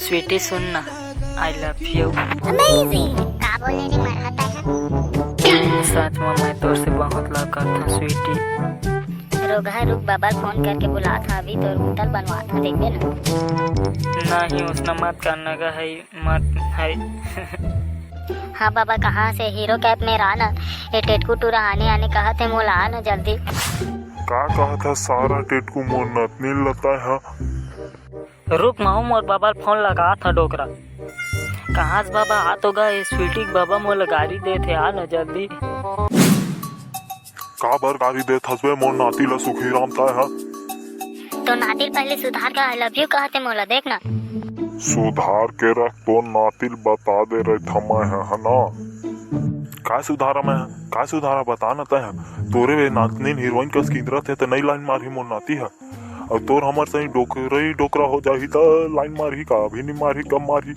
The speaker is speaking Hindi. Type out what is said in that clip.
स्वीटी सुन ना, आई लव यू। अमेजिंग। का बोलने री मरहता है। सच में मैं तो से बहुत लगा था स्वीटी। रुक बाबा फोन करके बुला था, अभी तो होटल बनवा था, देखिए ना। नहीं उसने मत करने का है, मत है। हाँ बाबा, कहाँ से हीरो कैप में रहा ना, ये टेटकू टूरा आने कहा थे, मोला आ ना जल्दी। का कहा था सारा टेटकू मोर नतनी लता है। रुक माहू मोर बाबा फोन लगा था डोकरा। कहाँ से बाबा आ तो गए, स्वीटी के बाबा मोला गाड़ी दे थे, आ ना जल्दी। का बर गाड़ी दे थसबे मोर नाती ला सुखी राम ताय है। तो नातिल पहले सुधार का आई लव यू कहते मोला, देखना। सुधार के रख तो नातिल बता दे रहे थमा है ना। का सुधारा मैं, का सुधारा बता ना तय। तोरे वे नातनी हीरोइन कस कींद्रत है तो नई लाइन मारी मोर नाती है। और तोर हमर सही डोकरा हो जाही तो लाइन मारी, का अभी नहीं मारी, कब मारी।